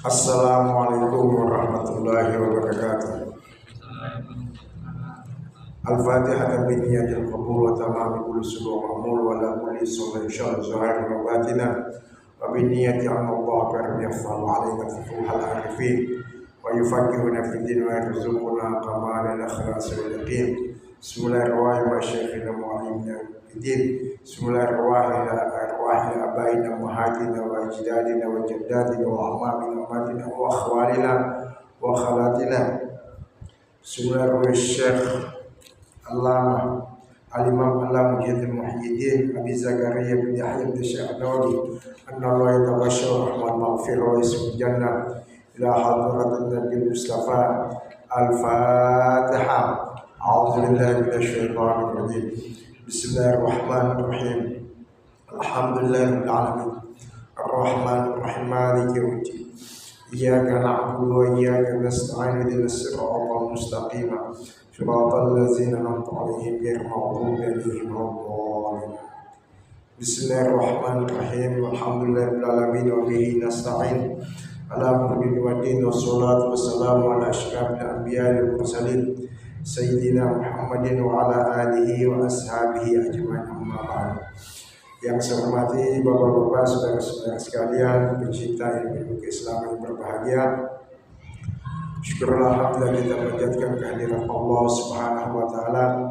Assalamualaikum warahmatullahi wabarakatuh. Al-Fatihah biniyatil qabul wa tamami kulli subuh ma'mul wa la kulli sunnah insyaallah zahir wa batina wa biniyati Allah karim yaf'alu alaina futuhal arifin wa yufaqihuna fid din wa yarzuquna kamalan ikhlas wal yaqin. Bismillahirrahmanirrahim wa syekhina mu'allimina fiddin. Bismillahirrahmanirrahim arwahina abaina muhajina wa ajdadina wa jaddadina wa amamina amatina wa akhwalina wa khalatina. Bismillahirrahmanirrahim. Syekh Allama Al-Imam Muhyiddin Muhyiddin Abi Zakaria bin Yahya bin Syekh Nawawi annallaha yatawashsha rahman maghfirah wa ismul jannah ila hadratin Nabi Mustafa. Al-Fatihah. A'udzu billahi minasyaitonir rajim. Bismillahirrahmanirrahim. Alhamdulillahirabbil alamin. Arrahmanir rahim. Maliki yaumiddin. Iyyaka na'budu wa iyyaka nasta'in. Ihdinas siratal mustaqim. Shiratal ladzina an'amta 'alaihim ghairil maghdubi 'alaihim waladdallin. Bismillahirrahmanirrahim. Alhamdulillahirabbil alamin wa bihi nasta'in. Ala kulli wadin wassalatu wassalamu ala asyrafil anbiya'i wal mursalin Sayyidina Muhammadin wa ala alihi wa ashabihi ajma'in, amma ba'du. Yang saya hormati bapak-bapak, saudara-saudara sekalian, pencinta ilmu keislaman yang berbahagia. Syukurlah alhamdulillah kita panjatkan kehadiran Allah Subhanahu wa taala.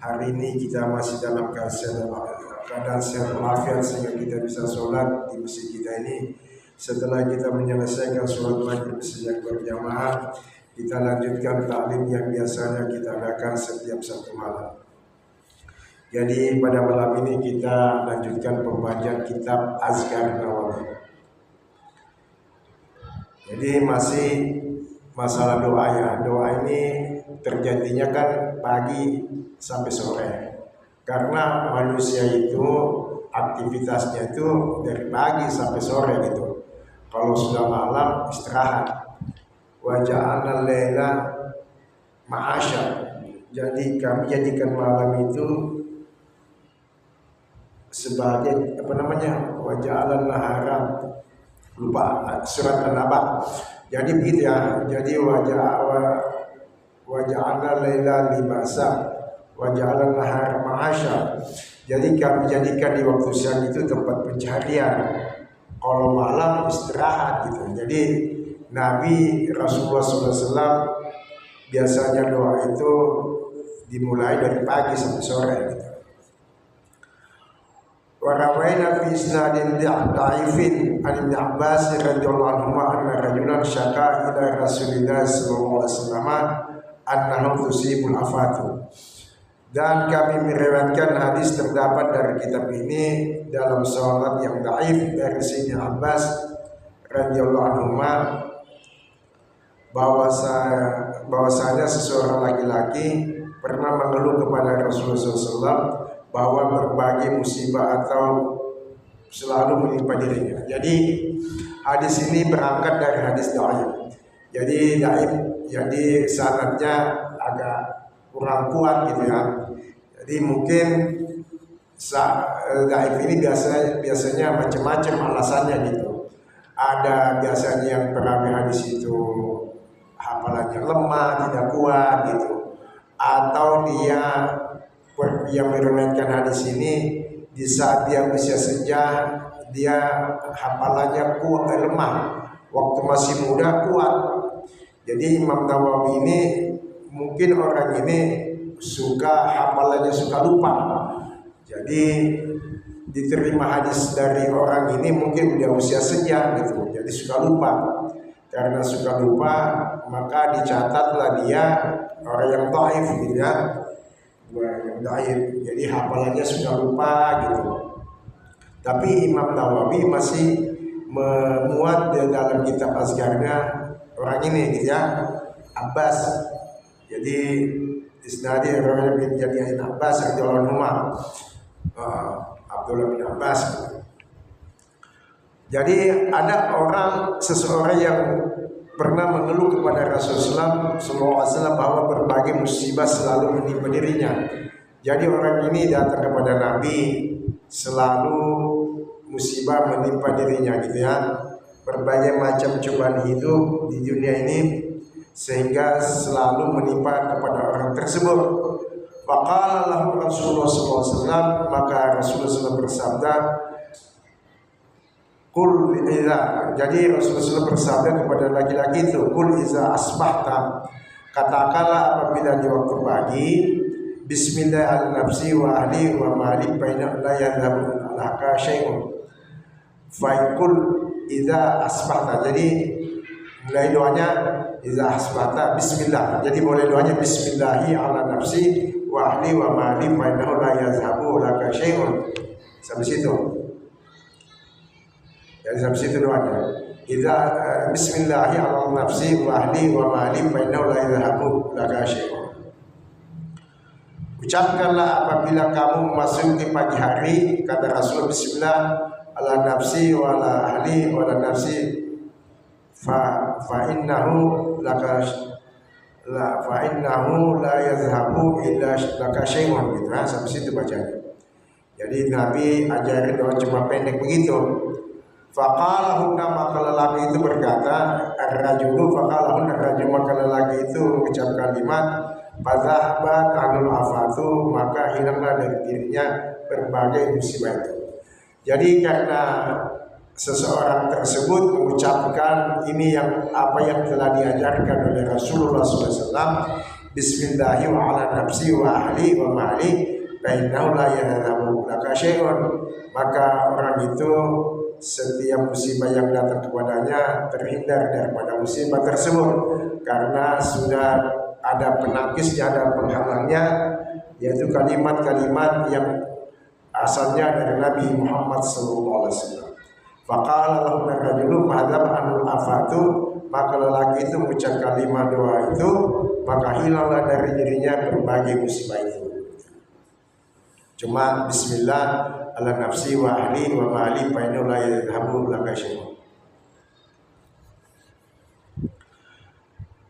Hari ini kita masih dalam keadaan sehat walafiat sehingga kita bisa sholat di masjid kita ini. Setelah kita menyelesaikan sholat maghrib sejak berjamaah, kita lanjutkan taklim yang biasanya kita adakan setiap Sabtu malam. Jadi pada malam ini kita lanjutkan pembacaan kitab Azkar Nawawi. Jadi masih masalah doa ya. Doa ini terjadinya kan pagi sampai sore. Karena manusia itu aktivitasnya itu dari pagi sampai sore gitu. Kalau sudah malam istirahat. Wa ja'alna laila ma'asya. Jadi kami jadikan malam itu sebagai wa ja'alna nahara, lupa surat An-Naba. Jadi begitu ya. Jadi wa ja'alna laila libasa wa ja'alna nahara ma'asya. Jadi kami jadikan di waktu siang itu tempat pencaharian. Kalau malam istirahat gitu. Jadi Nabi Rasulullah SAW biasanya doa itu dimulai dari pagi sampai sore gitu. Wa rawaina fi isnadin da'ifin an Ibnu Abbas radhiyallahu anhu anna rajulan syaka ila Rasulillah sallallahu alaihi wasallam annahu tusibul afatu. Dan kami meriwayatkan hadis terdapat dari kitab ini dalam salat yang dhaif dari Ibnu Abbas radhiyallahu anhu bahwasanya seseorang laki-laki pernah mengeluh kepada Rasulullah SAW bahwa berbagai musibah atau selalu menimpa dirinya. Jadi hadis ini berangkat dari hadis dhaif. Jadi dhaif, jadi sanadnya agak kurang kuat gitu ya. Jadi mungkin dhaif ini biasanya macam-macam alasannya gitu. Ada biasanya yang perawi hadis itu hafalannya lemah, tidak kuat gitu. Atau dia yang meriwayatkan hadis ini di saat dia usia senja dia hafalannya kuat, lemah. Waktu masih muda kuat. Jadi Imam Nawawi ini mungkin orang ini hafalannya suka lupa. Jadi diterima hadis dari orang ini mungkin dia usia senja gitu. Jadi suka lupa. Karena suka lupa maka dicatatlah dia orang yang dhaif gitu ya. Yang dhaif. Jadi hafalannya suka lupa gitu. Tapi Imam Nawawi masih memuat di dalam kitab Azkarnya orang ini gitu ya, Abbas. Jadi isnadi riwayat bin Jabir Abbas radhiyallahu anhu. Abdullah bin Abbas. Jadi ada seseorang yang pernah mengeluh kepada Rasulullah SAW bahwa berbagai musibah selalu menimpa dirinya. Jadi orang ini datang kepada Nabi, selalu musibah menimpa dirinya gitu ya. berbagai macam cobaan hidup di dunia ini sehingga selalu menimpa kepada orang tersebut. Faqala lahu Rasulullah SAW, maka Rasulullah SAW bersabda, Kul iza, jadi Rasulullah SAW bersabda kepada laki-laki itu, Kul iza asbahta, katakanlah apabila di waktu pagi, Bismillah ala nafsi wa ahli wa mali baina la yadhabu laka syai'un. Faikul iza asbahta, jadi mulai doanya iza asbahta Bismillah, jadi boleh doanya Bismillahi ala nafsi wa ahli wa mali baina la yadhabu laka syai'un. Sampai situ. Jadi sampai situ doanya. Idza Bismillahi ala nafsi wa ahli wa mali fa innahu la yadhhabu laka syai'un. Ucapkanlah apabila kamu memasuki pagi hari, kata Rasul, Bismillah ala nafsi wa ala ahli wa ala nafsi fa innahu laka la yadhhabu illa laka syai'un, gitu. Sampai situ bacanya. Jadi Nabi ajarin doa cuma pendek begitu. Faqalahunna, maka lelaki itu berkata, ar-rajulu faqalahunna, ar-rajulu, maka lelaki itu mengucap kalimat fadhahaba kanul afatu, maka hilanglah dari dirinya berbagai musibah itu. Jadi karena seseorang tersebut mengucapkan ini yang apa yang telah diajarkan oleh Rasulullah SAW, Bismillahi wa ala nafsi wa ahli wa mali bainahu la yadhabu laka syai'un, maka orang itu setiap musibah yang datang kepadanya terhindar daripada musibah tersebut karena sudah ada penapisnya, ada penghalangnya, yaitu kalimat-kalimat yang asalnya dari Nabi Muhammad SAW. Faqala lahu ar-rajulu fahadhab anul afatu, maka lelaki itu mengucap kalimat doa itu, maka hilanglah dari dirinya berbagai musibah itu. Cuma Bismillah ala nafsi wa ahli wa mali fa innahu la yadhhabu laka syai'un.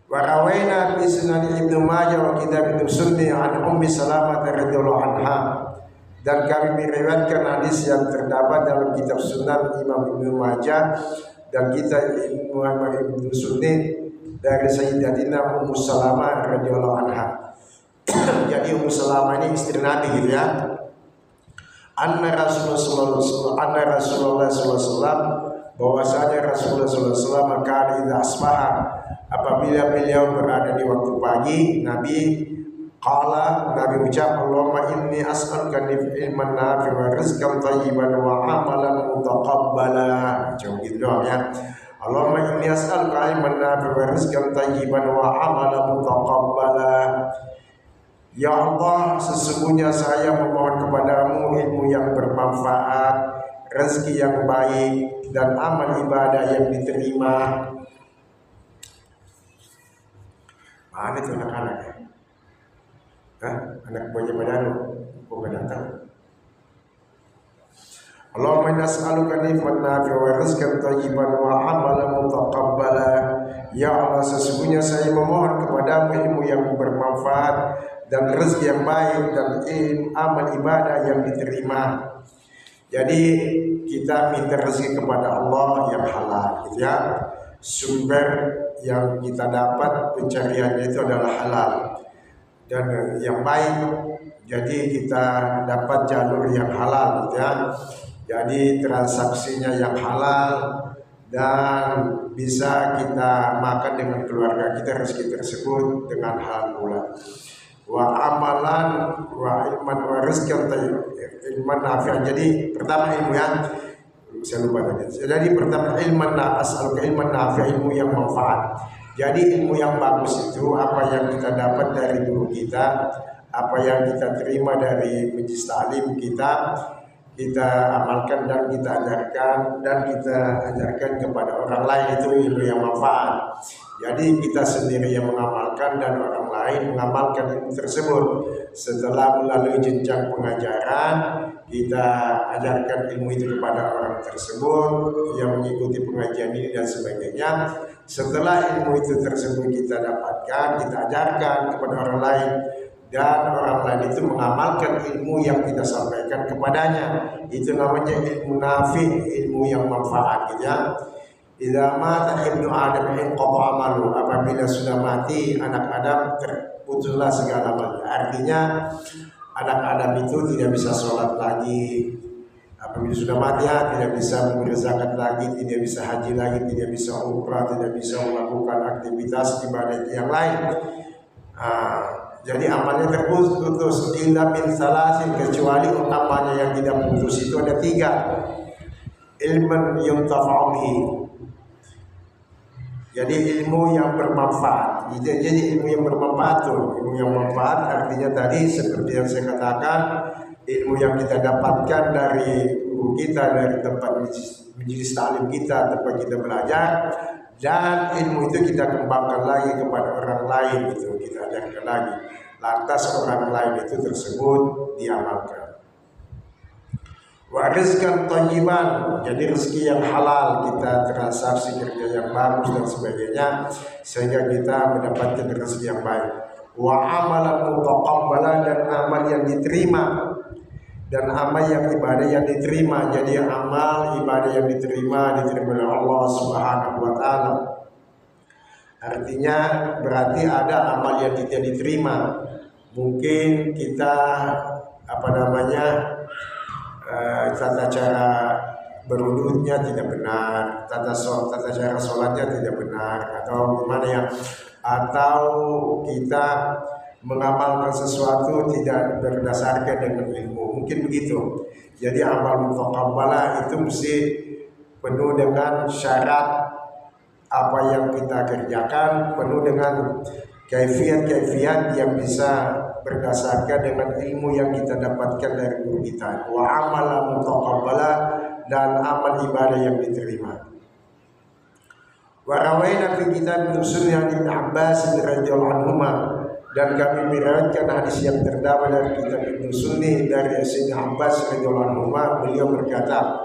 Wa rawaina bi sunan Ibnu Majah wa kitab Ibnu Sunni an Ummi Salamah radhiyallahu anha, dan kami meriwayatkan hadis yang terdapat dalam kitab Sunan Imam Ibnu Majah dan kitab Ibnu Sunni dari Sayyidatina Ummu Salamah radhiyallahu anha. Jadi Ummu Salamah ini istri Nabi, gitu ya. Anna Rasulullah SAW, bahwasanya Rasulullah SAW maka idza asbaha, apabila beliau berada di waktu pagi, Nabi ucap, Allahumma inni as'aluka ilman nafi' wa rizqan thayyiban wa amalan mutaqabbala. Coba gitu doang ya. Allahumma inni as'aluka ilman nafi' wa rizqan thayyiban wa amalan mutaqabbala. Ya Allah, sesungguhnya saya memohon kepadamu ilmu yang bermanfaat, rezeki yang baik, dan amal ibadah yang diterima. Mana itu anak-anak ya? Anak buahnya Badanu, bukan datang. Allahumma nas'aluka ilman nafi'an wa rizqan thayyiban wa amalan mutaqabbala. Ya Allah, sesungguhnya saya memohon kepadamu ilmu yang bermanfaat dan rezeki yang baik dan amal ibadah yang diterima. Jadi kita minta rezeki kepada Allah yang halal, gitu ya. Sumber yang kita dapat pencariannya itu adalah halal dan yang baik. Jadi kita dapat jalur yang halal, gitu ya. Jadi transaksinya yang halal dan bisa kita makan dengan keluarga kita rezeki tersebut dengan halal pula. Wa amalan wa ilman wa rizqan ilman nafi'an. Jadi pertama ilmu ya, saya lupa tadi. Jadi pertama ilman nafi'an, ilmu yang manfaat. Jadi ilmu yang bagus itu apa yang kita dapat dari guru kita, apa yang kita terima dari majelis taklim kita amalkan dan kita ajarkan kepada orang lain, itu ilmu yang manfaat. Jadi kita sendiri yang mengamalkan dan orang lain mengamalkan ilmu tersebut. Setelah melalui jenjang pengajaran, kita ajarkan ilmu itu kepada orang tersebut yang mengikuti pengajian ini dan sebagainya. Setelah ilmu itu tersebut kita dapatkan, kita ajarkan kepada orang lain, dan orang lain itu mengamalkan ilmu yang kita sampaikan kepadanya. Itu namanya ilmu nafi, ilmu yang manfaat, gitu ya. idza mata ibnu adam inqata amalu, apabila sudah mati anak Adam terputuslah segala amalnya. Artinya anak Adam itu tidak bisa sholat lagi, apabila sudah mati ya, tidak bisa memberi zakat lagi, tidak bisa haji lagi, tidak bisa umrah, tidak bisa melakukan aktivitas ibadah yang lain. Jadi amalnya terputus. Illa min salasin, kecuali amalnya yang tidak putus itu ada 3. Ilmun yuntafa'u bihi, jadi ilmu yang bermanfaat. Jadi ilmu yang bermanfaat tuh, ilmu yang bermanfaat artinya tadi seperti yang saya katakan, ilmu yang kita dapatkan dari guru kita, dari tempat majelis taklim kita, tempat kita belajar, dan ilmu itu kita kembangkan lagi kepada orang lain, itu kita ajarkan lagi. Lantas orang lain itu tersebut diamalkan. Wa rizqan thayyiban, jadi rezeki yang halal, kita transaksi kerja yang bagus dan sebagainya sehingga kita mendapatkan rezeki yang baik. Wa amalan mutaqabbalan, dan amal yang diterima, dan amal yang ibadah yang diterima. Jadi amal ibadah yang diterima oleh Allah Subhanahu wa taala. Artinya berarti ada amal yang tidak diterima. Mungkin kita tata cara berwudhunya tidak benar, tata cara sholatnya tidak benar, atau gimana ya, atau kita mengamalkan sesuatu tidak berdasarkan dengan ilmu, mungkin begitu. Jadi amal mutaqabbalah itu mesti penuh dengan syarat apa yang kita kerjakan, penuh dengan kaifiat-kaifiat yang bisa berdasarkan dengan ilmu yang kita dapatkan dari guru kita. Wa amalan mutaqabbalah, dan amal ibadah yang diterima. Wa rawaina fi kitab Sunnah Ibnu Abbas radhiyallahu anhuma, dan kami meriwayatkan hadis yang terdapat dari kitab Ibnu Sunni dari Sayyidina Abbas radhiyallahu anhuma, beliau berkata,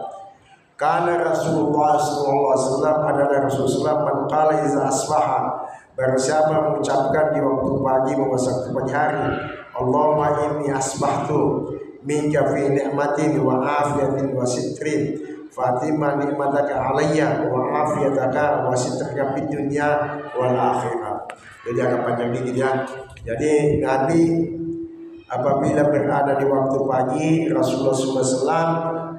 kana Rasulullah sallallahu alaihi wasallam, adalah Rasulullah man qala iza asbaha, barang siapa mengucapkan di waktu pagi memasuki pagi hari, Allahumma inni asbahtu minka fi ni'matin wa afiyatin wa sitrin, fatima ni'mataka alayya wa afiyataka wa sitraka fid dunya wal akhirah. Jadi agak panjang dikit ya. Jadi Nabi apabila berada di waktu pagi, Rasulullah SAW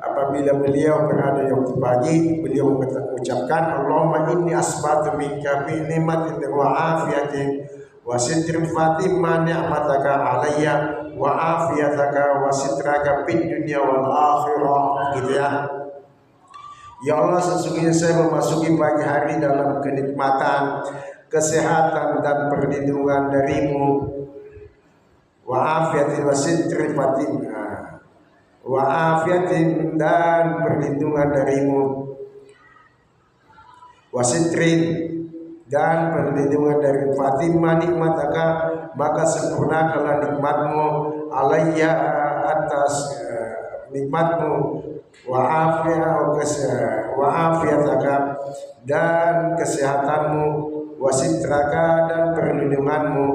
apabila beliau berada di waktu pagi, beliau mengucapkan Allahumma inni asbahtu minka fi ni'matin wa afiyatin wa sitrin, fatima ni'mataka alayya wa afiyataka wa sitraka fid dunya wal akhirah, gitu ya. Ya Allah, sesungguhnya saya memasuki pagi hari dalam kenikmatan, kesehatan dan perlindungan darimu, wa afiyatin wa sitrin, fatima wa afiyatin, dan perlindungan darimu, wa sitrin, dan perlindungan dari Fatimah nikmataka, maka sempurnakanlah nikmatmu alayya, atas nikmatmu, wa afiyataka, dan kesehatanmu, wa sitraka, dan perlindunganmu,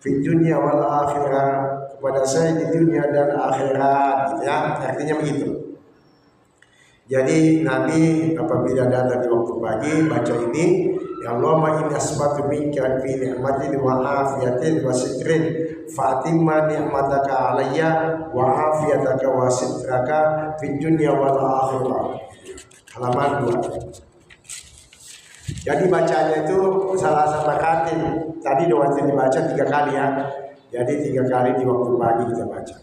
fi dunya wal akhirah, kepada saya di dunia dan akhirat, gitu ya. Artinya begitu. Jadi Nabi apabila datang di waktu pagi baca ini, ya Allahumma inni asbahtu minka fi ni'matin wa afiyatin wa sitrin, fatimma ni'mataka alayya wa afiyataka wa sitraka fid dunya wal akhirah. Halaman 2. Jadi bacanya itu salah satu rakaat. Tadi waktu dibaca 3 kali ya. Jadi 3 kali di waktu pagi kita baca.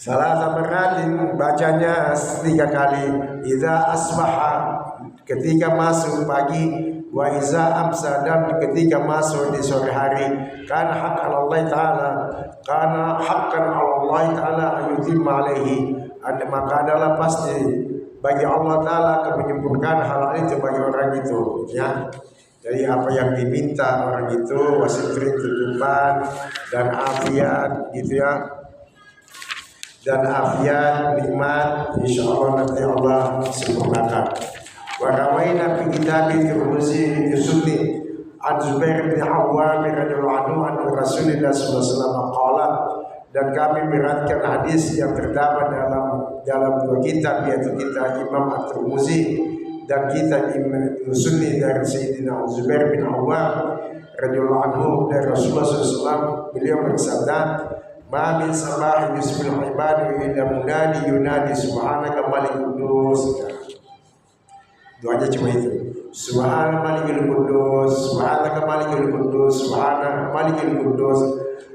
Salah samaratin, bacanya 3 kali. Iza asbaha, ketika masuk pagi, wa iza amsa, dan ketika masuk di sore hari. Karena hak Allah Ta'ala, karena hakkan Allah Ta'ala ayutimma alaihi, maka adalah pasti bagi Allah Ta'ala menyempurnakan hal itu bagi orang itu, ya. Jadi apa yang diminta orang itu, wasitrin, tutupan, dan afiat, gitu ya. Dan afiat, nikmat, insyaallah nanti Allah sempurnakan. Wa rawaina fi kitab Tirmizi fi Sunni an Zubair bin Awwam radhiyallahu anhu an Rasulullah sallallahu alaihi wasallam qala, dan kami meriwayatkan hadis yang terdapat dalam dalam dua kitab, yaitu kitab Imam At-Tirmidzi dan kitab Ibnu Sunni dari Sayyidina Zubair bin Awwam radhiyallahu anhu dari Rasulullah SAW. Beliau bersabda, "Ma min sabahin yusbihul ibadu illa munadi yunadi subhanaka malikul qudus." Doanya cuma itu. Subhana malikul qudus, subhanaka malikul qudus, subhana malikul qudus.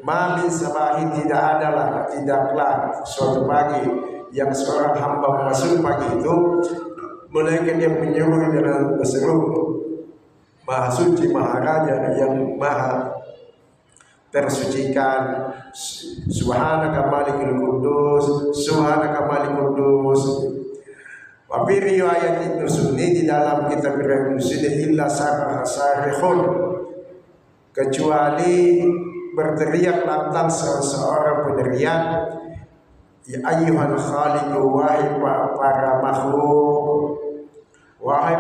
Ma min sabahin, tidaklah suatu pagi yang seorang hamba memasuki pagi itu melainkan dia menyeru dengan berseru, Maha Suci, Maha Raja yang Maha tersucikan, subhanaka malikul qudus, subhanaka malikul qudus. Wa fi riwayat Ibnu Sunni, di dalam kitab Ibnu Sunni, illa sarihun, kecuali berteriak lantang seorang peneriak, ya ayyuhal khaliqu, wahai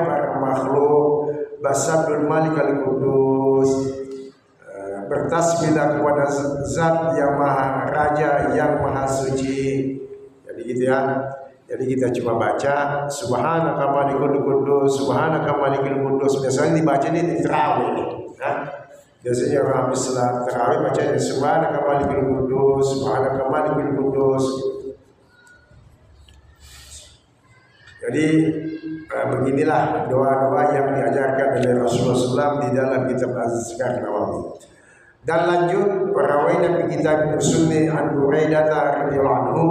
para makhluk, basabul malikal qudus, bertasbihlah kepada zat yang maha raja, yang maha suci. Jadi gitu ya. Jadi kita cuma baca subhanaka malikul qudus, subhanaka malikul qudus. Biasanya dibaca di tarawih. Nah, biasanya orang habis salat tarawih baca subhanaka malikul qudus, subhanaka malikul qudus. Jadi beginilah doa-doa yang diajarkan oleh Rasulullah SAW di dalam kitab Az-Zikar Nawawi. Dan lanjut, perawinan kitab Sunni an Buraidah radhiyallahu anhu,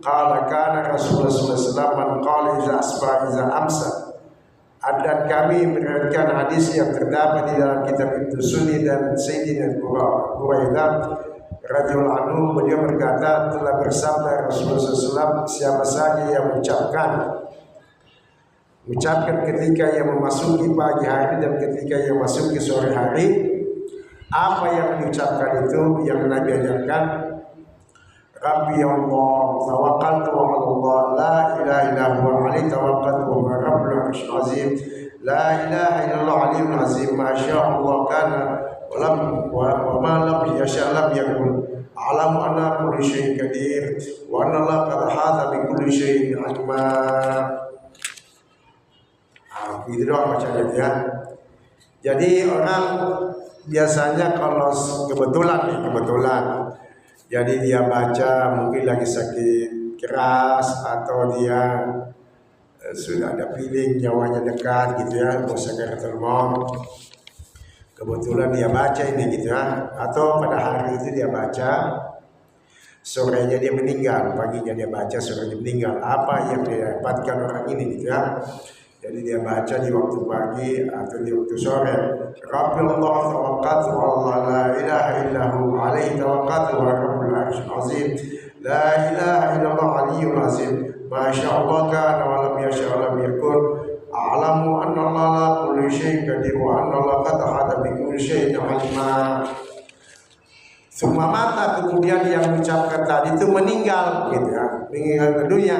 qala kana Rasulullah SAW man qala iza asbaha iza amsa. Dan kami meriwayatkan hadis yang terdapat di dalam kitab Sunni dan Sayyidina Buraidah radhiyallahu anhu, beliau berkata, telah bersabda Rasulullah SAW, siapa saja yang mengucapkan ketika yang memasuki pagi hari dan ketika yang masuk ke sore hari, apa yang diucapkan itu yang Nabi ajarkan, Rabbi Allah tawakkaltu ala Allah la ilaha illa huwa alaihi tawakkaltu wa huwa rabbul arsyil azim, la ilaha illallah aliyul azim, ma syaa Allah kana wa ma lam yasha lam yakun, alamu anna kulli syai'in qadir wa anna Allah qad hata bi kulli syai'in ilma. Gitu doang bacanya ya. Jadi orang biasanya kalau kebetulan, jadi dia baca mungkin lagi sakit keras atau dia sudah ada feeling nyawanya dekat gitu ya, mau sakaratul maut, kebetulan dia baca ini gitu ya, atau pada hari itu dia baca, sorenya dia meninggal, paginya dia baca, sorenya meninggal, apa yang dia dapatkan orang ini gitu ya. Jadi dia baca di waktu pagi atau di waktu sore. Rabbi Allah tawakkaltu Allah la ilaha illahu alaihi tawakkaltu wa rabbul arsyil azim, la ilaha illallah aliyul azim, ma syaa Allah kana wa lam yasha lam yakun, a'lamu anna Allah la kulli syai'in qadir wa anna Allah qad hata bi kulli syai'in ilma. Semua mata, kemudian yang mengucapkan tadi itu meninggal gitu ya, meninggal dunia,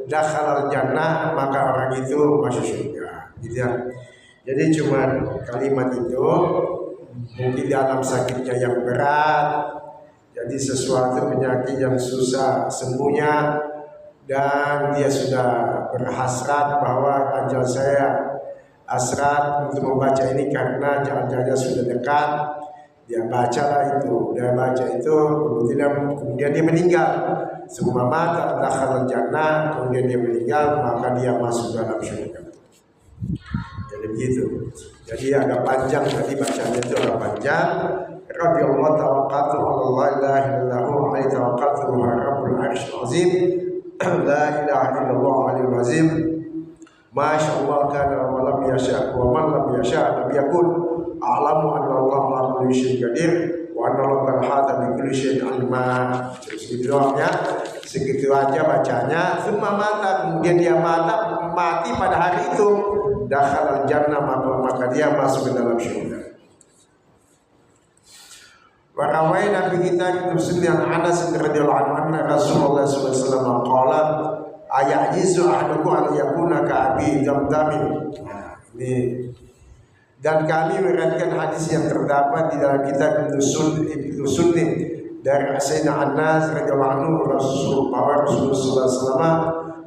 dakhalal jannah, maka orang itu masuk surga gitu ya. Jadi cuma kalimat itu mungkin dalam sakitnya yang berat, jadi sesuatu penyakit yang susah sembuhnya, dan dia sudah berhasrat bahwa ajal saya hasrat untuk membaca ini karena ajalnya sudah dekat. Dia bacalah itu, kemudian dia meninggal. Semua mata dakhalal jannah, kemudian dia meninggal, maka dia masuk dalam surga. Jadi begitu. Jadi agak panjang tadi bacanya, itu agak panjang. Rabbi Allah tawakkaltu ala Allah la ilaha illahu alaihi tawakkaltu wa rabbul arsyil azim, la ilaha illallah aliyul azim, ma syaa Allah kana wa lam yasha wa man lam yasha lam yakun, a'lamu anna Allah ala kulli syai'in qadir wa anna Allah qad hata bi kulli syai'in ilma. Segitu doangnya, segitu aja bacanya. Semua mata, kemudian dia mati pada hari itu, dakhalal jannah, maka dia masuk ke dalam surga. Wa rawaina fi kitab Muslim an Anas radhiyallahu anhu anna Rasulullah sallallahu alaihi wasallam qala ayajizu ahadukum an yakuna ka abi damdamin. Ini dan kami meriwayatkan hadis yang terdapat di dalam kitab Ibnu Sunni dari Sayyidina Anas radhiyallahu anhu, Rasulullah sallallahu alaihi wasallam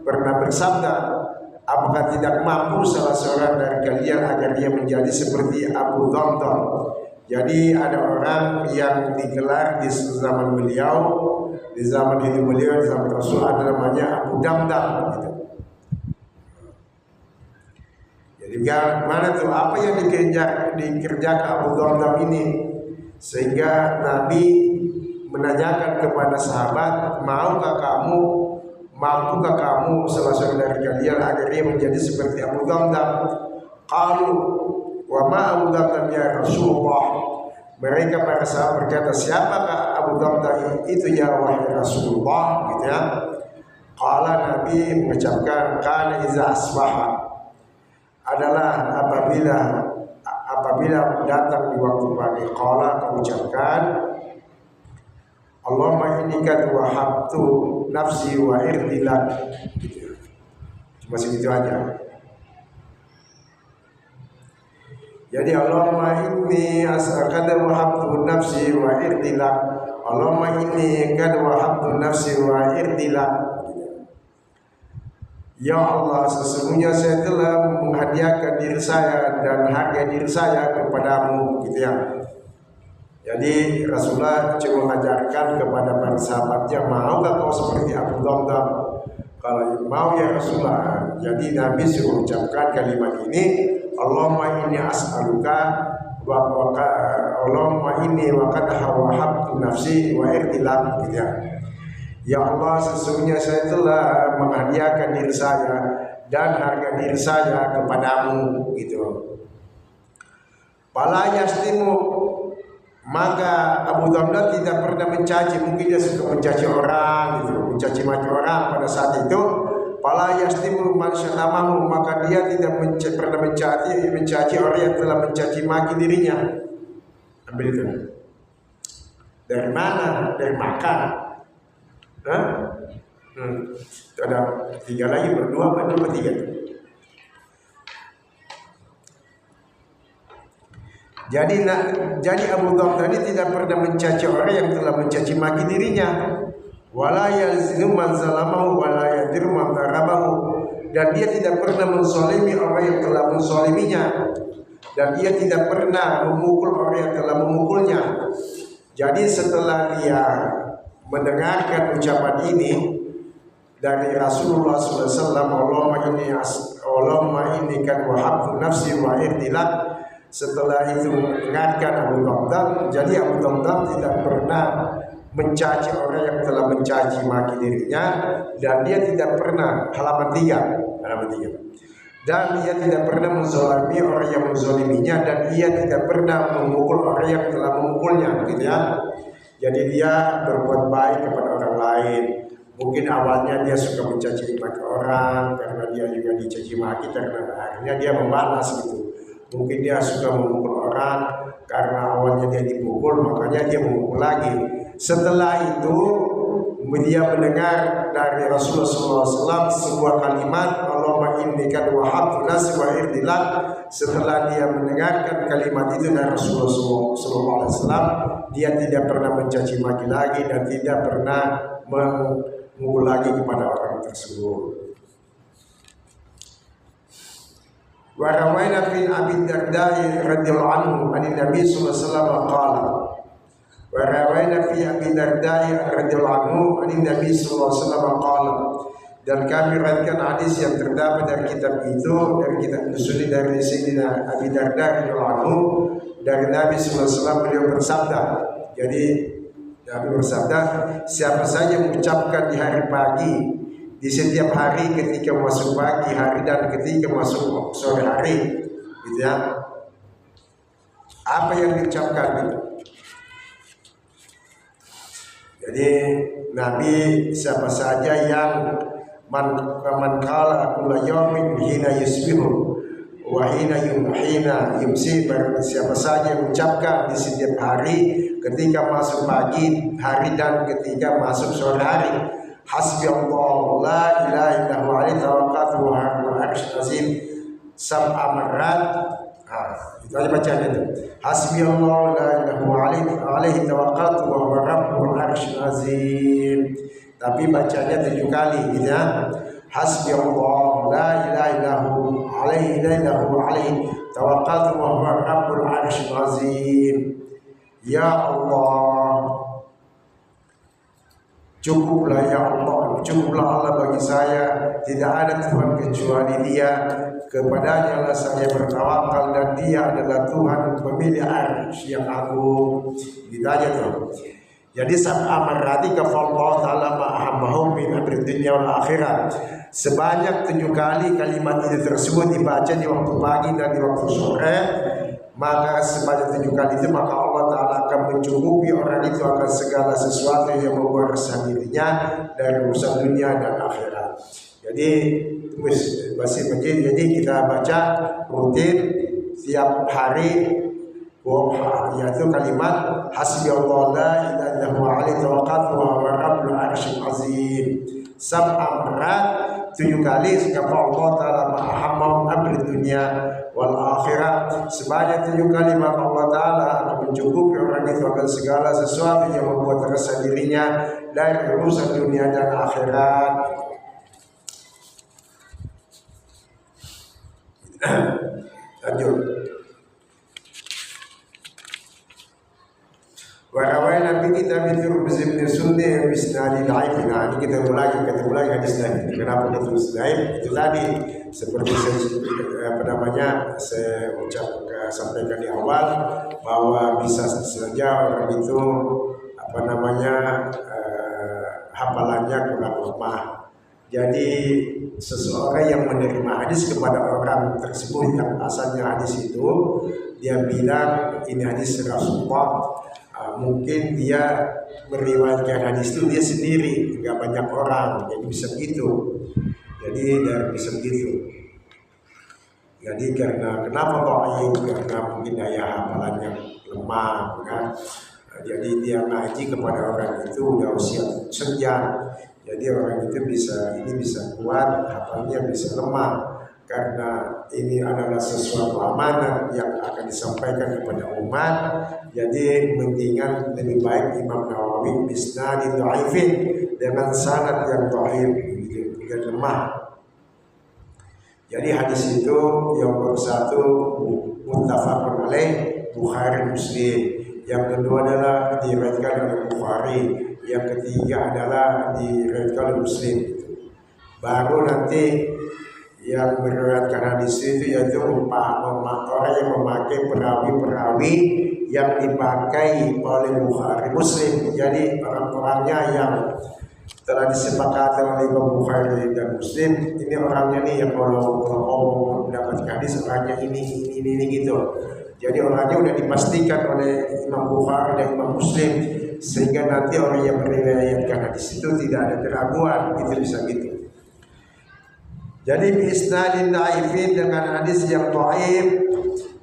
pernah bersabda, apakah tidak mampu salah seorang dari kalian agar dia menjadi seperti Abu Damdam? Jadi ada orang yang digelar di zaman beliau, di zaman hidup beliau, di zaman Rasul, ada namanya Abu Damdam gitu. Jadi mana tuh apa yang dikerjakan Abu Damdam ini, sehingga Nabi menanyakan kepada sahabat, mampukah kamu salah seorang dari kalian agar dia menjadi seperti Abu Damdam? Qalu wa ma Abu Damdam ya Rasulullah. Mereka para sahabat berkata, siapakah Abu Damdam itu ya wahai Rasulullah, gitu ya. Qala, Nabi mengucapkan, kana iza asbaha, adalah apabila datang di waktu pagi. Qala, mengucapkan, Allahumma inni kad wahabtu nafsi wa irdilak, gitu. Cuma segitu aja. Jadi Allahumma inni kad wahabtu nafsi wa irdilak, Allahumma inni kad wahabtu nafsi wa irdilak. Ya Allah, sesungguhnya saya telah menghadiahkan diri saya dan harga diri saya kepadamu, gitu ya. Jadi Rasulullah cuma mengajarkan kepada para sahabatnya, maukah kau seperti Abu Damdam? Kalau mau ya Rasulullah. Jadi Nabi suruh ucapkan kalimat ini, Allahumma inni as'aluka Allahumma inni wa qad wahabtu nafsi wa irdilak, gitu ya. Ya Allah, sesungguhnya saya telah menghadiahkan diri saya dan harga diri saya kepadamu, gitu. Fala yastimu, maka Abu Damdam tidak pernah mencaci. Mungkin dia suka mencaci orang, gitu, mencaci maki orang pada saat itu. Fala yastimu man syatamahu, maka dia tidak pernah mencaci orang yang telah mencaci maki dirinya. Ambil itu. Dari mana? Dari makan. Itu ada 3 lagi, berdua apa 3? Jadi Abu Damdam ini tidak pernah mencaci orang yang telah mencaci maki dirinya. Wala yazlimu man zalamahu wala yadiru man darabahu, dan dia tidak pernah menzalimi orang yang telah menzaliminya, dan dia tidak pernah memukul orang yang telah memukulnya. Jadi setelah dia mendengarkan ucapan ini dari Rasulullah SAW, Allahumma inni kad wahabtu nafsi wa irdilak, setelah itu mengingatkan Abu Damdam. Jadi Abu Damdam tidak pernah mencaci orang yang telah mencaci maki dirinya, dan dia tidak pernah, halaman 3, dan dia tidak pernah menzalimi orang yang menzaliminya, dan dia tidak pernah memukul orang yang telah memukulnya, gitu ya. Jadi dia berbuat baik kepada orang lain. Mungkin awalnya dia suka mencaci maki orang karena dia juga dicaci maki, karena akhirnya dia membalas, gitu. Mungkin dia suka memukul orang karena awalnya dia dipukul, makanya dia memukul lagi. Setelah itu dia mendengar dari Rasulullah SAW sebuah kalimat, Allahumma inni kad wahabtu nafsi wa irdilak. Setelah dia mendengarkan kalimat itu dari Rasulullah SAW, dia tidak pernah mencaci maki lagi dan tidak pernah memukul lagi kepada orang tersebut. Wa rawaina fi Abi Darda radhiyallahu anhu an Nabi sallallahu alaihi wasallam qala, wa rawaina fi Abi Darda radhiyallahu anhu an Nabi sallallahu alaihi wasallam qala, dan kami riwayatkan hadis yang terdapat dari kitab itu, dari kitab Nusuli dari Sayyidina Abi Darda radhiyallahu anhu, dari Nabi sallallahu alaihi wasallam, beliau bersabda. Jadi Nabi bersabda, siapa saja mengucapkan di hari pagi, di setiap hari ketika masuk pagi hari dan ketika masuk sore hari, gitu ya. Apa yang diucapkan itu? Jadi Nabi, siapa saja yang man qala kullu yawmin hina yusbihu wa hina yumsi, siapa saja yang mengucapkan di setiap hari ketika masuk pagi hari dan ketika masuk sore hari, hasbi Allah la ilaha illa huwa alaihi tawakkaltu wa huwal arsyul azim, sab'a marrat. Itu aja bacaan itu. Hasbi Allah la ilaha illa alaihi tawakkaltu wa huwa rabbul arsyul azim. Tapi bacanya 7 kali, gitu ya. hasbi Allah la ilaha illahu alaihi tawakkaltu wa huwa rabbul arsyil azim. Ya Allah, cukuplah ya Allah, cukuplah Allah bagi saya, tidak ada Tuhan kecuali Dia, kepadanya lah saya bertawakal dan Dia adalah Tuhan pemilik arsy yang agung. Gitu aja tuh. Jadi sab'a marrati kafallahu ta'ala ma'ahammahum min amri dunya wal akhirat. Sebanyak 7 kali kalimat ini tersebut dibaca di waktu pagi dan di waktu sore, maka sebanyak 7 kali itu maka Allah Ta'ala akan mencukupi orang itu akan segala sesuatu yang membuat resah dirinya dari urusan dunia dan akhirat. Jadi masih begini, jadi kita baca rutin tiap hari, yaitu kalimat hasbi Allah la ilaha illahu alaihi tawakkaltu wa huwa rabbul arsyil azim. Sab'a marrat, 7 kali kata Allah Ta'ala ma'ahammahum amri dunia wal akhirat. Sebanyak 7 kali maka Allah Ta'ala akan mencukupi orang itu akan segala sesuatu yang membuat rasa dirinya dari urusan dunia dan akhirat. Lanjut. Warawai Nabi kita bitur bizim sunni bisnadi dhaif. Nah, ini kita mulai hadis tadi. Kenapa itu dhaif? Itu tadi seperti saya sampaikan di awal bahwa bisa saja orang itu hafalannya kurang lemah. Jadi seseorang yang menerima hadis kepada orang tersebut yang asalnya hadis itu, dia bilang ini hadis Rasulullah. Mungkin dia meriwayatkan hadis itu dia sendiri, nggak banyak orang, jadi bisa begitu. Bisa begitu. Jadi kenapa dhaif? Karena mungkin daya hafalannya lemah, kan? Jadi dia ngaji kepada orang itu udah usia senja. Jadi orang itu bisa kuat, hafalnya bisa lemah. Karena ini adalah sesuatu amanat yang akan disampaikan kepada umat. Jadi mendingan lebih baik Imam Nawawi bisnadi dhaifin, dengan sanad yang dhaif, yang lemah. Jadi hadis itu yang bersatu muttafaqun alaih Bukhari Muslim, yang kedua adalah diriwayatkan oleh Bukhari, yang ketiga adalah diriwayatkan oleh Muslim. Baru nanti yang meriwayatkan hadis itu yaitu orang yang memakai perawi-perawi yang dipakai oleh Bukhari Muslim. Jadi orang-orangnya yang telah disepakati oleh Imam Bukhari dan Muslim, ini orangnya nih yang kalau mendapat hadis orangnya ini gitu. Jadi orangnya udah dipastikan oleh Imam Bukhari dan Imam Muslim, sehingga nanti orang yang meriwayatkan hadis itu tidak ada keraguan, itu bisa gitu. Jadi biisnadin dhaifin, dengan hadis yang dhaif.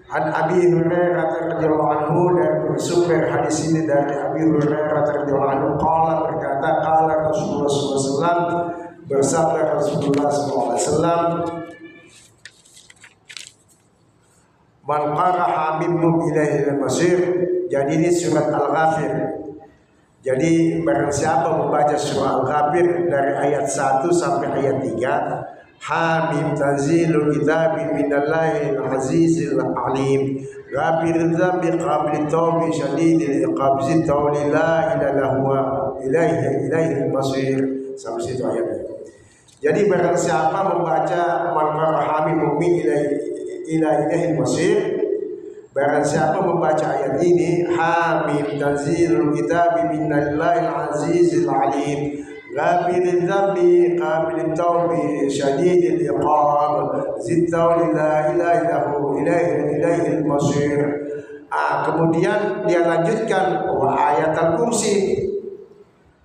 An Abi Hurairah radhiyallahu anhu, dan bersumber hadis ini dari Abi Hurairah radhiyallahu anhu qala, berkata qala Rasulullah sallallahu alaihi wasallam, bersabda Rasulullah sallallahu alaihi wasallam, man qara'a minhum ilaihi al-masir. Jadi ini surat Al-Ghafir. Jadi barang siapa membaca surah Al-Ghafir dari ayat 1 sampai ayat 3, Hamim tanzilul kitabi minallahi al-azizil alim, ghafiril dzambi qabil tawbi syadidil iqab zitawli la ilaha ilaihi masir. Sampai situ ayatnya. Jadi barang siapa membaca man qara'a minhum ilaihi masir, barang siapa membaca ayat ini, Hamim tanzilul kitabi minallahi al-azizil alim, ghafiril dzambi qabil tawbi syadidil iqab zitawli la ilaha ilaihi masir. Kemudian dia lanjutkan wa ayatul kursi.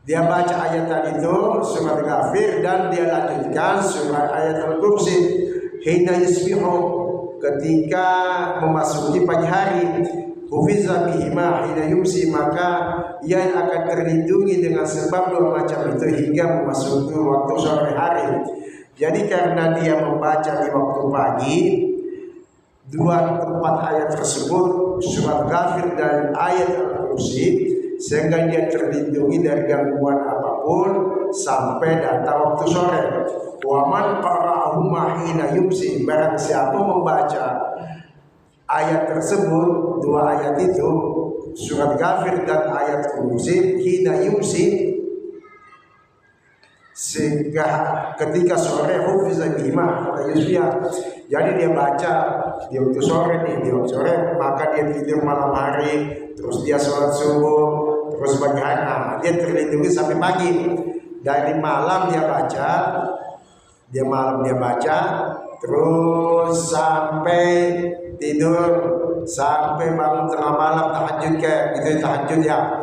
Dia baca ayat tadi itu surat Ghafir, dan dia lanjutkan surat ayatul kursi. Hina yusbihu, ketika memasuki pagi hari, hufiza bihima hina yumsi, maka ia akan terlindungi dengan sebab 2 macam itu hingga memasuki waktu sore hari. Jadi karena dia membaca di waktu pagi 2 tempat ayat tersebut, surat Ghafir dan ayat Al-Kursi, sehingga dia terlindungi dari gangguan apapun walaupun sampai datang waktu sore. Wa man qara'ahuma hina yumsi, barang siapa membaca ayat tersebut, dua ayat itu, surat Ghafir dan ayat Kursi, hina yumsi, sehingga ketika sore hufiza bihima kata Yusuf, jadi dia baca di waktu sore nih, di waktu sore maka dia tidur malam hari, terus dia sholat subuh, terus pagi hari, dia terlindungi sampai pagi. Dari malam dia baca, terus sampai tidur, sampai bangun tengah malam tahajud kayak gitu, tahajud ya,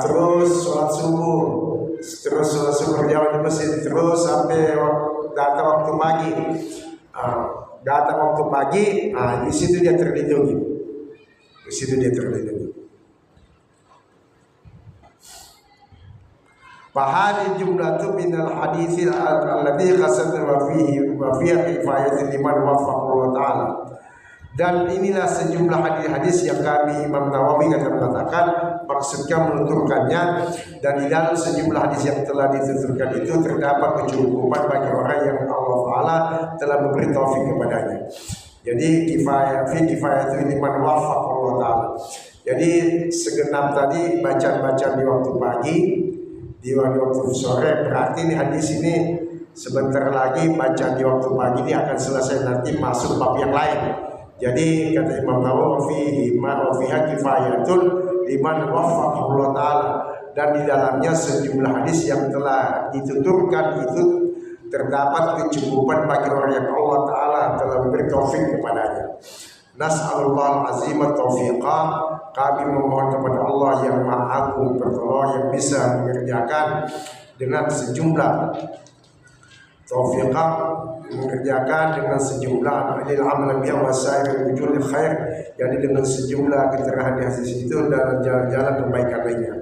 terus sholat subuh, terus berjalan di masjid, terus sampai datang waktu pagi. Di situ dia terlindungi. Fahadi jumlatu minal haditsil alladhi qasadna wa fiha kifayatul liman waffaqallahu ta'ala. Dan inilah sejumlah hadis-hadis yang kami Imam Nawawi mengatakan maksudnya menuturkannya, dan di dalam sejumlah hadis yang telah dituturkan itu terdapat kecukupan bagi orang yang Allah Ta'ala telah memberi taufik kepadanya. Jadi kifayah itu liman waffaqallahu ta'ala. Jadi segenap tadi bacaan-bacaan di waktu pagi, di waktu sore, berarti ini hadis ini sebentar lagi bacaan di waktu pagi ini akan selesai, nanti masuk bab yang lain. Jadi kata Imam Nawawi, fiha kifayatul liman waffaqallahu ta'ala, dan di dalamnya sejumlah hadis yang telah dituturkan itu terdapat kecukupan bagi orang yang Allah Ta'ala telah memberi taufik kepadanya. Nas'alullah azimat taufiqah, kami memohon kepada Allah yang maha agung pertolongan yang bisa mengerjakan dengan sejumlah taufiqah, mengerjakan dengan sejumlah alil amal biya wasair wujud khair, jadi dengan sejumlah keterangan di hadis itu dan jalan-jalan kebaikan lainnya.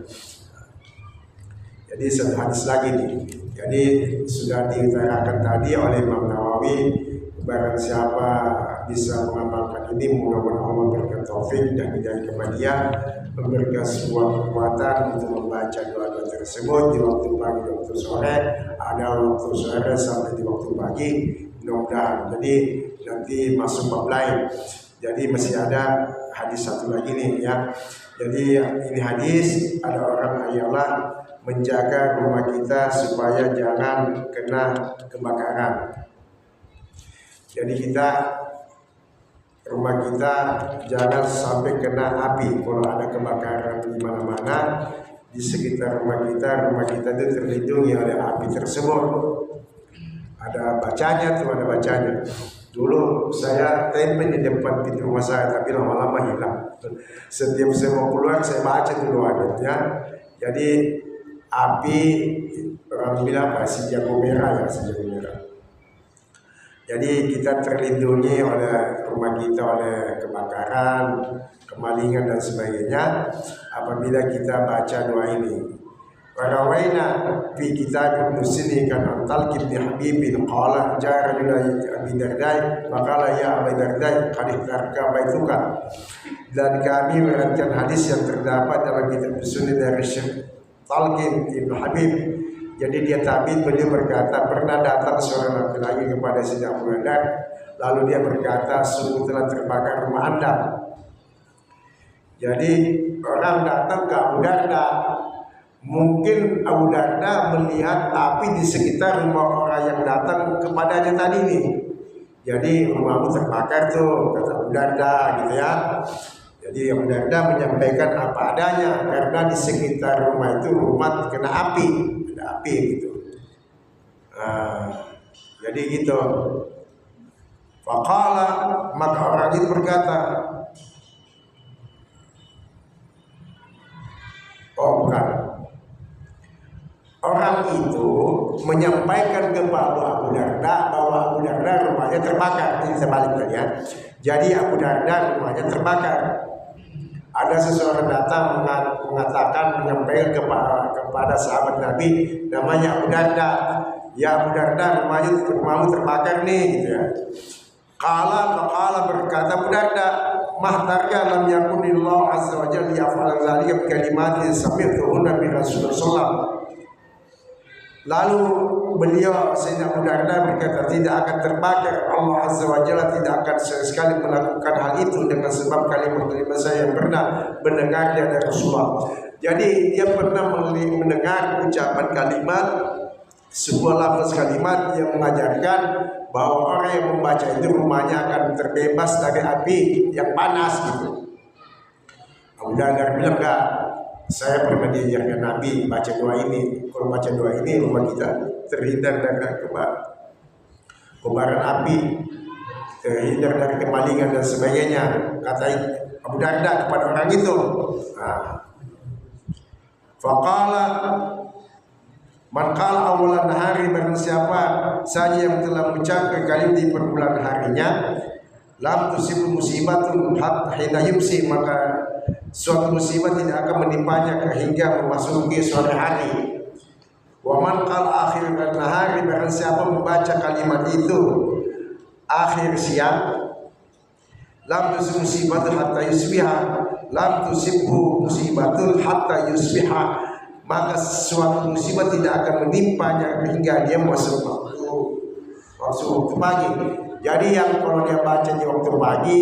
Jadi satu hadis lagi nih. Jadi sudah diutarakan tadi oleh Imam Nawawi, barang siapa bisa mengamalkan ini, mudah-mudahan Allah berikan taufik dan hidayah kepada dia, memberikan sebuah kekuatan untuk membaca doa-doa tersebut di waktu pagi, di waktu sore, ada waktu sore sampai di waktu pagi, mudah-mudahan. Jadi nanti masuk bab lain. Jadi masih ada hadis satu lagi nih ya. Jadi ini hadis, ada orang ayalah menjaga rumah kita supaya jangan kena kebakaran. Jadi rumah kita jangan sampai kena api. Kalau ada kebakaran di mana-mana di sekitar rumah kita itu terlindungi oleh api tersebut. Ada bacanya. Dulu saya tempel di depan pintu rumah saya, tapi lama-lama hilang. Setiap saya mau keluar saya baca dulu ayatnya. Jadi api, orang bilang si jago merah. Jadi kita terlindungi oleh rumah kita oleh kebakaran, kemalingan dan sebagainya apabila kita baca doa ini. Warawaina fi kitab Muslim kan Talqib bin Habib qala jara ila Abi Darda maqala ya Abi Darda qad tarka baituka. Dan kami meriwayatkan hadis yang terdapat dalam kitab Sunan dari Syekh Talqib bin Habib. Jadi dia tabi'in, beliau berkata pernah datang seorang laki-laki kepada Sayyidina Abu Darda, lalu dia berkata sungguh telah terbakar rumah Anda. Jadi orang datang ke Abu Darda, mungkin Abu Darda melihat api di sekitar rumah orang yang datang kepadanya tadi nih. Jadi rumahmu terbakar tuh, kata Abu Darda gitu ya. Jadi Abu Darda menyampaikan apa adanya, karena di sekitar rumah itu rumah kena api, ada api gitu. Jadi gitu. Faqala, maka orang itu berkata, oh bukan. Orang itu menyampaikan kepada Abu Darda bahwa Abu Darda rumahnya terbakar. Ini sebaliknya ya. Jadi Abu Darda rumahnya terbakar. Ada seseorang datang mengatakan, menyampaikan kepada sahabat Nabi namanya Abu Darda, ya Abu Darda rumahmu terbakar nih gitu ya. Qala berkata Abu Darda, mahtarka lam yakunillahu azza wa jalla yaf'al dzalika bi kalimatin sami'tuhunna min Rasulullah sallallahu. Lalu beliau Sayyidina Abu Darda berkata, tidak akan terbakar, Allah Azza wa Jalla tidak akan sekali melakukan hal itu dengan sebab kalimat-kalimat saya yang pernah mendengarnya dari Rasulullah. Jadi dia pernah mendengar ucapan kalimat, sebuah lafaz kalimat yang mengajarkan bahwa orang yang membaca itu rumahnya akan terbebas dari api yang panas gitu. Abu Darda bilang, enggak, saya pernah diajarkan Nabi baca doa ini. Kalau baca doa ini rumah kita terhindar dari kobaran api, terhindar dari kemalingan dan sebagainya, kata Abu Darda kepada orang itu. Faqala man qala awalan hari, barang siapa saja yang telah mengucapkan kalimat di perbulan harinya, lam tusib musibatun hatta hina yumsi, maka suatu musibah tidak akan menimpanya hingga memasuki sore hari. Wa man qala akhir nahari, barang siapa membaca kalimat itu akhir siang, lam tusib musibatun hatta yusbiha, lam tusibhu musibatun hatta yusbiha, maka suatu musibah tidak akan menimpanya hingga dia masuk waktu pagi. Jadi yang kalau dia baca di waktu pagi,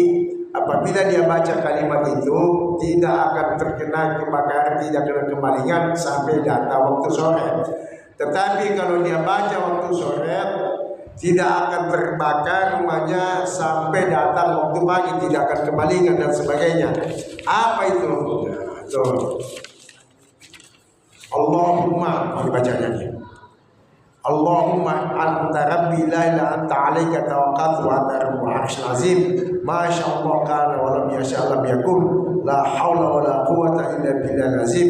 apabila dia baca kalimat itu tidak akan terkena kebakaran, tidak kena kemalingan sampai datang waktu sore. Tetapi kalau dia baca waktu sore, tidak akan terbakar rumahnya sampai datang waktu pagi, tidak akan kemalingan dan sebagainya. Apa itu? Allahumma, dibacanya ini. Allahumma anta rabbi la ilaha anta alayka tawakkatu wa anta rabbul arsyil azim, ma syaa Allah kana wa lam yasha lam yakun, la haula wa la quwwata illa billahil azim,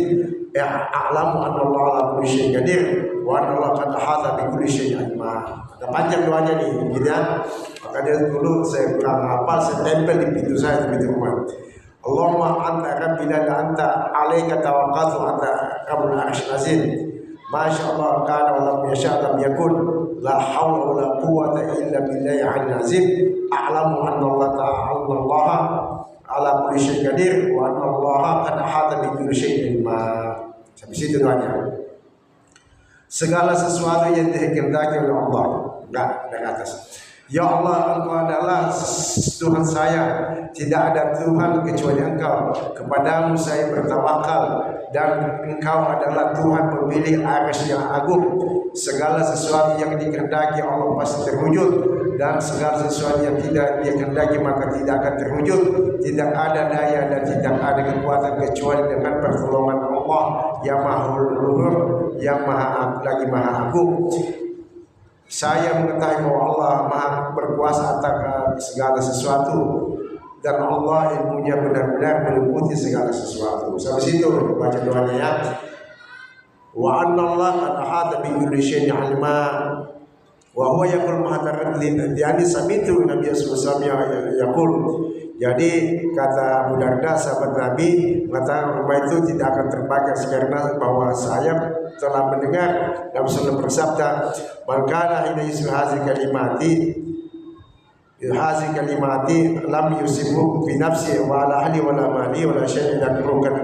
a'lamu anna Allah ala kulli syai'in qadir wa anna Allah qad ahata bi kulli syai'in ilma. Ada panjang doanya nih, gitu ya. Makanya dulu saya kurang hafal, saya tempel di pintu saya di pintu rumah. Allahumma anta rabbi la ilaha anta alayka tawakkatu wa anta rabbul arsyil azim, Masya Allah kana wa lam yasha lam yakun, la hawla wa la quwwata illa billahi al azim, a'lamu anna Allah ta'ala ala kulli syai'in qadir wa anna Allah qad ahata bi kulli syai'in ilma. Sampai situ doanya. Segala sesuatu yang dikehendaki oleh Allah, enggak dari atas. Ya Allah, Engkau adalah Tuhan saya, tidak ada Tuhan kecuali Engkau. Kepadamu saya bertawakal, dan Engkau adalah Tuhan pemilik arsy yang agung. Segala sesuatu yang dikehendaki Allah pasti terwujud, dan segala sesuatu yang tidak dikehendaki maka tidak akan terwujud. Tidak ada daya dan tidak ada kekuatan kecuali dengan pertolongan Allah yang maha luhur, yang maha agung. Saya mengetahui bahwa Allah maha berkuasa atas segala sesuatu, dan Allah ilmunya benar-benar meliputi segala sesuatu. Sampai situ baca doanya ya. Wa anna Allah qad ahata bi kulli syai'in ilma wa huwa yaqul muhataradlin yani samitu Nabi sallallahu alaihi wasallam yaqul. Jadi kata Abu Darda sahabat Nabi, mengatakan rumah itu tidak akan terbakar karena bahwa saya telah mendengar Nabi sallallahu bersabda, "Man kana hina yusmi hadhihi kalimati lam yusibu fi nafsi wa ala ahli wa la mali wa la syai'in yakrukan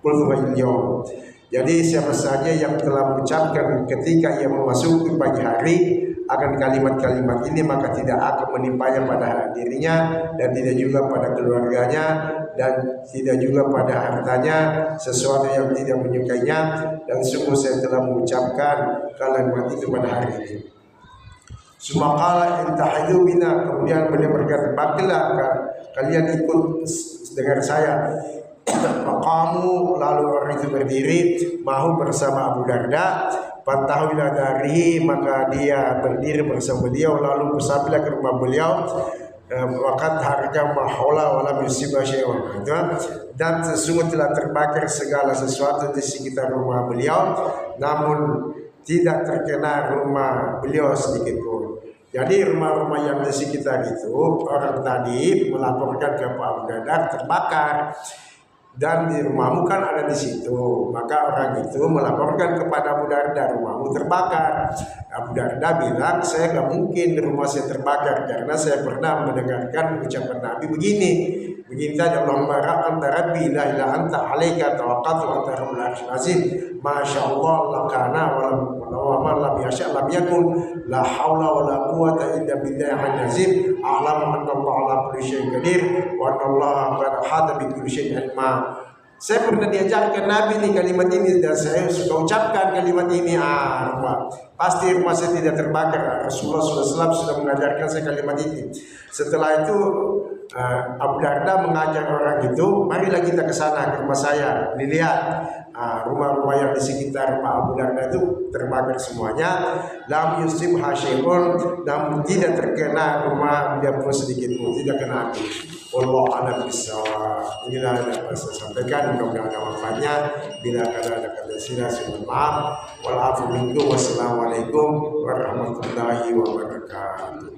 qultu al-yawm." Jadi siapa saja yang telah mengucapkan ketika ia memasuki pagi hari akan kalimat-kalimat ini, maka tidak akan menimpanya pada dirinya dan tidak juga pada keluarganya dan tidak juga pada hartanya sesuatu yang tidak menyukainya, dan sungguh saya telah mengucapkan kalimat itu pada hari ini. Sumakala intahidu bina, kemudian beliau berkata, bagilah kalian ikut dengan saya. Maqamu, lalu orang itu berdiri mahu bersama Abu Darda. Fatahulah dari, maka dia berdiri bersama beliau, lalu bersambil ke rumah beliau. Waqad harja mahola wala musibah syai'un, dan sesungguhnya telah terbakar segala sesuatu di sekitar rumah beliau, namun tidak terkena rumah beliau sedikit pun. Jadi rumah-rumah yang di sekitar itu orang tadi melaporkan ke Pak Abu Darda terbakar, dan di rumahmu kan ada di situ, maka orang itu melaporkan kepada Abu Darda, rumahmu terbakar. Abu Darda bilang, saya nggak mungkin rumah saya terbakar karena saya pernah mendengarkan ucapan Nabi begini saja, Allahumma anta rabbi la ilaha anta alayka tawakkatu wa anta rabbul arsyil azim, masya Allah la kana wa man lam yasha' lam yakun. La haula wala quwwata illa billahil azim. A'lamu anna Allah ala kulli syai'in qadir wa anna Allah qad ahata bi kulli syai'in ilma. Saya pernah diajarkan Nabi nih kalimat ini dan saya sudah ucapkan kalimat ini. Pasti rumah saya tidak terbakar. Rasulullah SAW sudah mengajarkan saya kalimat ini. Setelah itu Abu Darda mengajak orang itu, marilah kita ke sana ke rumah saya, dilihat rumah-rumah yang di sekitar rumah Abu Darda itu terbakar semuanya. Lam yusib hasyibun, namun tidak terkena rumah dia pun sedikit pun, tidak kena api. Wallahu a'lam bishawab. Inilah yang dapat saya sampaikan, mudah-mudahan ada manfaatnya. Bila ada kata silap, mohon maaf. Wal afu minkum. Wassalamualaikum warahmatullahi wabarakatuh.